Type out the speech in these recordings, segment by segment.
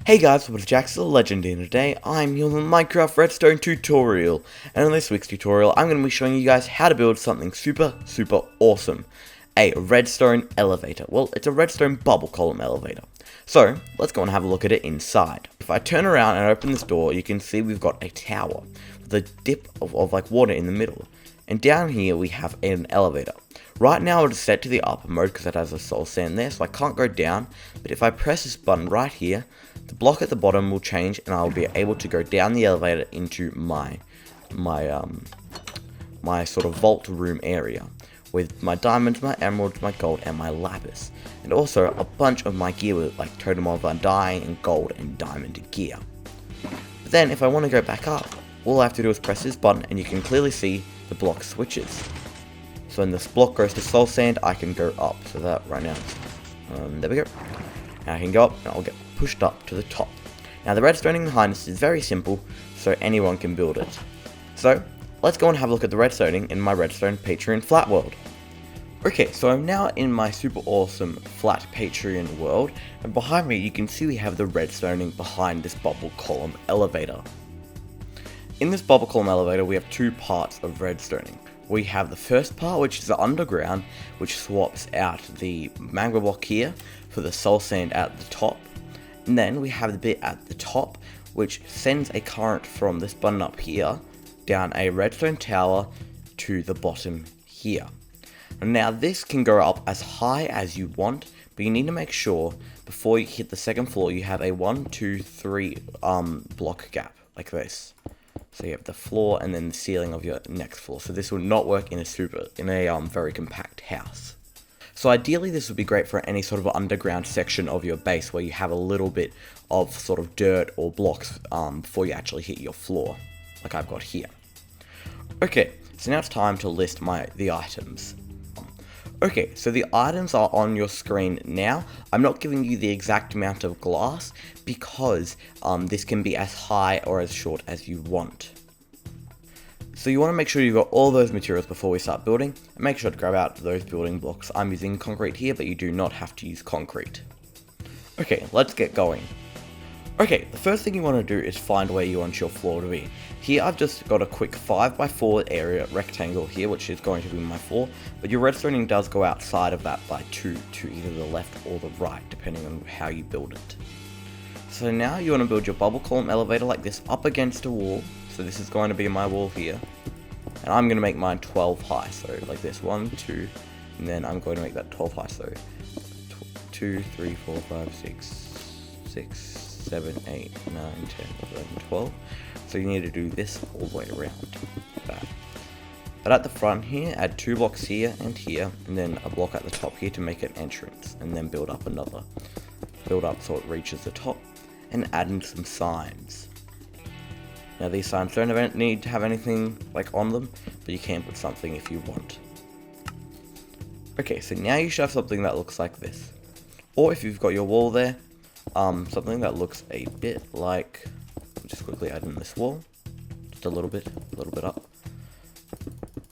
Hey guys, what is jjaaxxthelegend, and today I'm your Minecraft Redstone tutorial, and in this week's tutorial I'm going to be showing you guys how to build something super awesome. A redstone elevator. Well, it's a redstone bubble column elevator. So, let's go and have a look at it inside. If I turn around and open this door, you can see we've got a tower with a dip of like water in the middle. And down here we have an elevator. Right now it is set to the upper mode because it has a soul sand there, so I can't go down. But if I press this button right here, the block at the bottom will change and I'll be able to go down the elevator into my sort of vault room area with my diamonds, my emeralds, my gold, and my lapis. And also a bunch of my gear with like totem of undying and gold and diamond gear. But then if I want to go back up, all I have to do is press this button and you can clearly see the block switches. So when this block goes to soul sand, I can go up. So that right now, there we go. Now I can go up and I'll get pushed up to the top. Now the redstoning behind this is very simple, so anyone can build it. So let's go and have a look at the redstoning in my redstone Patreon flat world. Okay, so I'm now in my super awesome flat Patreon world, and behind me you can see we have the redstoning behind this bubble column elevator. In this bubble column elevator we have two parts of redstoning. We have the first part, which is the underground, which swaps out the magma block here for the soul sand at the top. And then we have the bit at the top, which sends a current from this button up here down a redstone tower to the bottom here. And now this can go up as high as you want, but you need to make sure before you hit the second floor you have a 1, 2, 3 block gap like this. So you have the floor and then the ceiling of your next floor. So this would not work in a very compact house. So ideally this would be great for any sort of underground section of your base where you have a little bit of sort of dirt or blocks before you actually hit your floor, like I've got here. Okay, so now it's time to list the items. Okay, so the items are on your screen now. I'm not giving you the exact amount of glass because this can be as high or as short as you want. So you want to make sure you've got all those materials before we start building, and make sure to grab out those building blocks. I'm using concrete here, but you do not have to use concrete. Okay, let's get going. Okay, the first thing you want to do is find where you want your floor to be. Here I've just got a quick 5x4 area rectangle here, which is going to be my floor, but your redstoning does go outside of that by 2 to either the left or the right, depending on how you build it. So now you want to build your bubble column elevator like this up against a wall. So this is going to be my wall here, and I'm going to make mine 12 high, so like this, 1, 2, and then I'm going to make that 12 high, so 2, 3, 4, 5, 6, 7, 8, 9, 10, 11, 12. So you need to do this all the way around like that. But at the front here, add 2 blocks here, and then a block at the top here to make an entrance, and then build up another. Build up so it reaches the top, and add in some signs. Now these signs don't need to have anything like on them, but you can put something if you want. Okay, so now you should have something that looks like this. Or if you've got your wall there, something that looks a bit like, just quickly add in this wall, just a little bit up.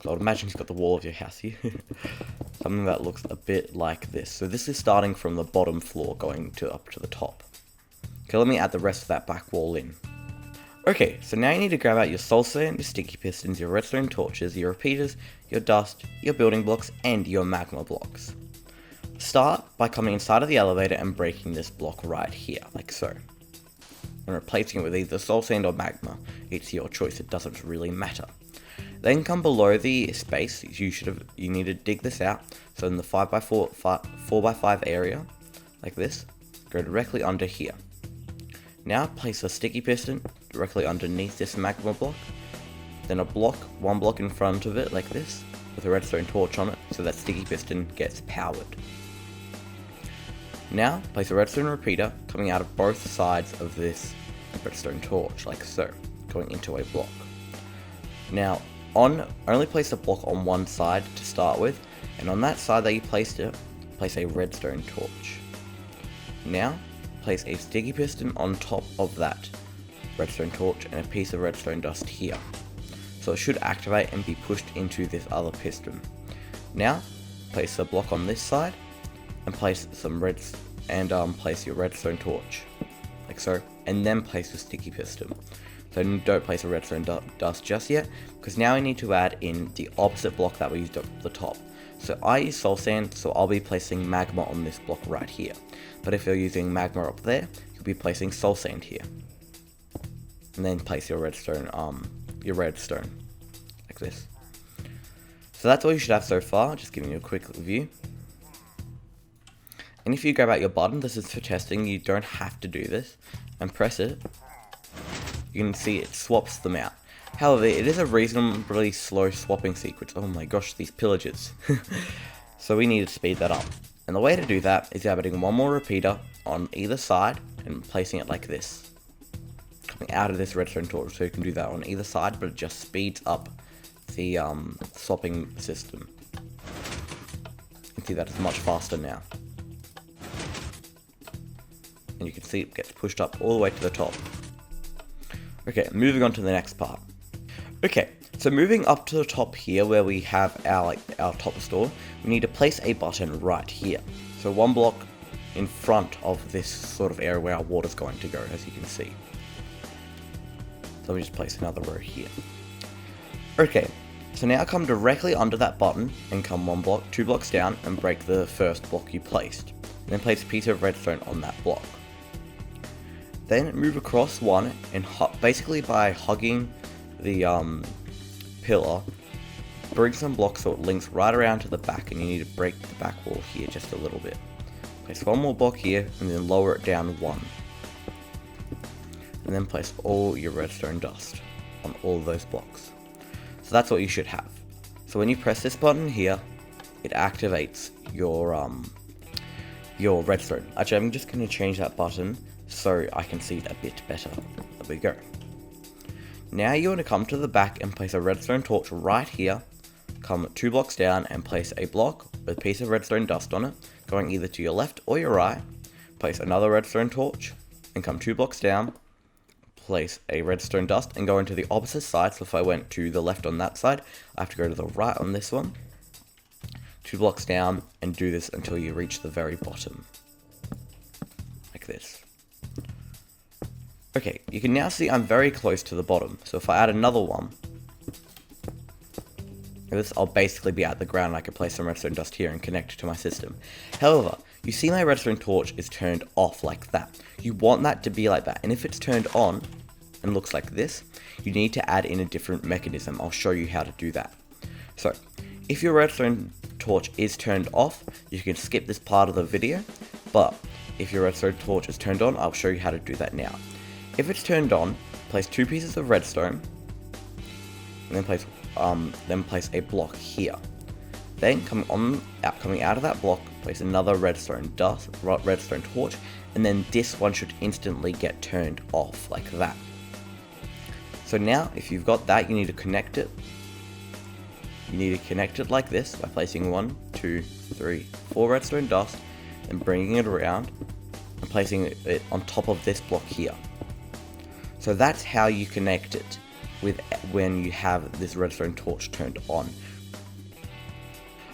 I would imagine you've got the wall of your house here. Something that looks a bit like this. So this is starting from the bottom floor going up to the top. Okay, let me add the rest of that back wall in. Okay, so now you need to grab out your soul sand, your sticky pistons, your redstone torches, your repeaters, your dust, your building blocks, and your magma blocks. Start by coming inside of the elevator and breaking this block right here, like so. And replacing it with either soul sand or magma. It's your choice, it doesn't really matter. Then come below the space, you need to dig this out. So in the 4x5 area, like this, go directly under here. Now place a sticky piston directly underneath this magma block, then one block in front of it like this, with a redstone torch on it, so that sticky piston gets powered. Now place a redstone repeater coming out of both sides of this redstone torch, like so, going into a block. Now only place a block on one side to start with, and on that side that you placed it, place a redstone torch. Now place a sticky piston on top of that redstone torch and a piece of redstone dust here. So it should activate and be pushed into this other piston. Now place a block on this side and place some place your redstone torch. like so, and then place the sticky piston. So don't place a redstone dust just yet, because now we need to add in the opposite block that we used at the top. So I use soul sand, so I'll be placing magma on this block right here. But if you're using magma up there, you'll be placing soul sand here. And then place your redstone, like this. So that's all you should have so far, just giving you a quick review. And if you grab out your button, this is for testing, you don't have to do this, and press it, you can see it swaps them out. However, it is a reasonably slow swapping sequence. Oh my gosh, these pillagers. So we need to speed that up. And the way to do that is adding one more repeater on either side and placing it like this, coming out of this redstone torch. So you can do that on either side, but it just speeds up the swapping system. You can see that it's much faster now. And you can see it gets pushed up all the way to the top. Okay, moving on to the next part. Okay, so moving up to the top here where we have our top store, we need to place a button right here. So one block in front of this sort of area where our water's going to go, as you can see. So we just place another row here. Okay, so now come directly under that button and come one block, 2 blocks down and break the first block you placed. And then place a piece of redstone on that block. Then move across one and basically by hugging the pillar, bring some blocks so it links right around to the back, and you need to break the back wall here just a little bit. Place one more block here and then lower it down one. And then place all your redstone dust on all of those blocks. So that's what you should have. So when you press this button here, it activates your redstone. Actually, I'm just going to change that button so I can see it a bit better. There we go. Now you want to come to the back and place a redstone torch right here. Come 2 blocks down and place a block with a piece of redstone dust on it, going either to your left or your right. Place another redstone torch and come 2 blocks down. Place a redstone dust and go into the opposite side. So if I went to the left on that side, I have to go to the right on this one. 2 blocks down and do this until you reach the very bottom. Like this. Okay, you can now see I'm very close to the bottom. So if I add another one, this I'll basically be at the ground and I can place some redstone dust here and connect it to my system. However, you see my redstone torch is turned off like that. You want that to be like that. And if it's turned on and looks like this, you need to add in a different mechanism. I'll show you how to do that. So, if your redstone torch is turned off, you can skip this part of the video. But if your redstone torch is turned on, I'll show you how to do that now. If it's turned on, place 2 pieces of redstone, and then place a block here. Then coming out of that block, place another redstone torch, and then this one should instantly get turned off like that. So now, if you've got that, you need to connect it. You need to connect it like this by placing 1, 2, 3, 4 redstone dust, and bringing it around and placing it on top of this block here. So that's how you connect it when you have this redstone torch turned on.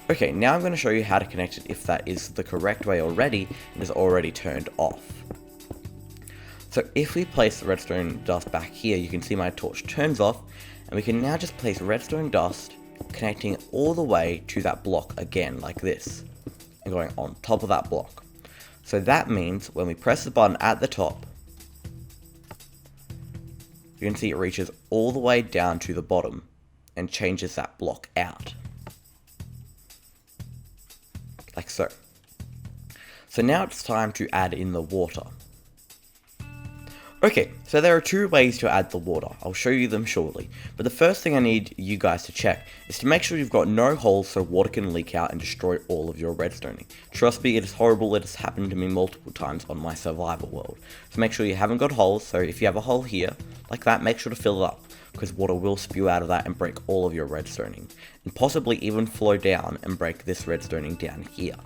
Okay, now I'm going to show you how to connect it if that is the correct way already and is already turned off. So if we place the redstone dust back here, you can see my torch turns off, and we can now just place redstone dust connecting all the way to that block again like this, and going on top of that block. So that means when we press the button at the top, you can see it reaches all the way down to the bottom and changes that block out. Like so. So now it's time to add in the water. Okay, so there are 2 ways to add the water. I'll show you them shortly. But the first thing I need you guys to check is to make sure you've got no holes so water can leak out and destroy all of your redstoning. Trust me, it is horrible. It has happened to me multiple times on my survival world. So make sure you haven't got holes. So if you have a hole here, like that, make sure to fill it up, because water will spew out of that and break all of your redstoning. And possibly even flow down and break this redstoning down here.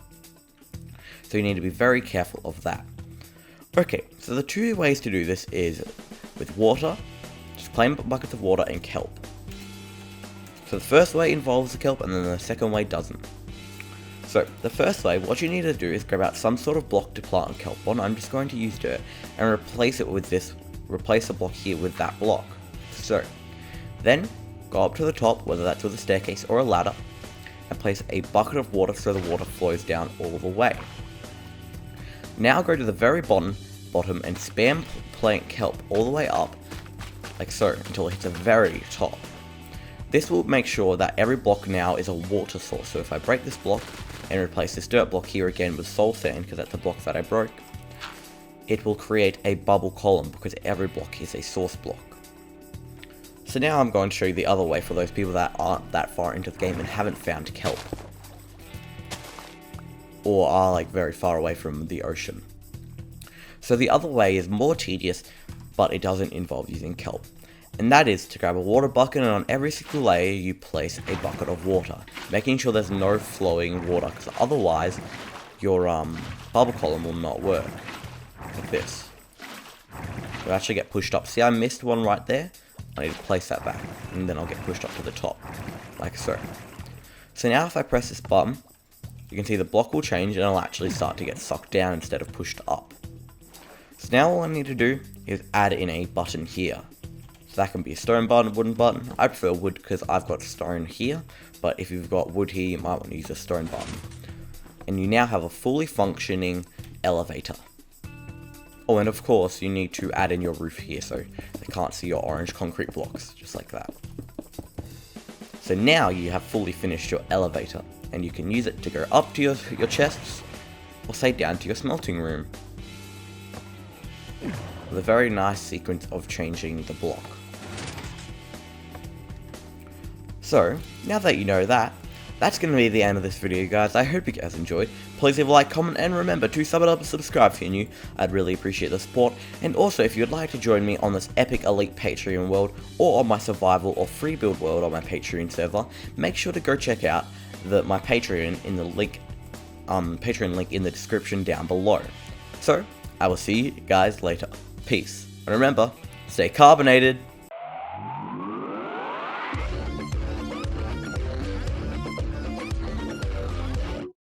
So you need to be very careful of that. Okay, so the 2 ways to do this is with water, just plain buckets of water, and kelp. So the first way involves the kelp and then the second way doesn't. So the first way, what you need to do is grab out some sort of block to plant on kelp on. I'm just going to use dirt and replace it with this, replace the block here with that block. So then go up to the top, whether that's with a staircase or a ladder, and place a bucket of water so the water flows down all the way. Now go to the very bottom and spam plant kelp all the way up, like so, until it hits the very top. This will make sure that every block now is a water source. So if I break this block and replace this dirt block here again with soul sand, because that's the block that I broke, it will create a bubble column because every block is a source block. So now I'm going to show you the other way for those people that aren't that far into the game and haven't found kelp, or are like very far away from the ocean. So the other way is more tedious, but it doesn't involve using kelp. And that is to grab a water bucket, and on every single layer you place a bucket of water, making sure there's no flowing water, because otherwise your bubble column will not work. Like this. You'll actually get pushed up. See, I missed one right there. I need to place that back, and then I'll get pushed up to the top, like so. So now if I press this button, you can see the block will change and it'll actually start to get sucked down instead of pushed up. So now all I need to do is add in a button here. So that can be a stone button, wooden button. I prefer wood because I've got stone here, but if you've got wood here, you might want to use a stone button. And you now have a fully functioning elevator. Oh, and of course, you need to add in your roof here so they can't see your orange concrete blocks, just like that. So now you have fully finished your elevator, and you can use it to go up to your chests, or say down to your smelting room. With a very nice sequence of changing the block. So, now that you know that, that's going to be the end of this video, guys. I hope you guys enjoyed. Please leave a like, comment, and remember to sub it up and subscribe if you're new. I'd really appreciate the support. And also, if you'd like to join me on this epic elite Patreon world, or on my survival or free build world on my Patreon server, make sure to go check out my Patreon in the link, Patreon link in the description down below. So, I will see you guys later. Peace. And remember, stay carbonated.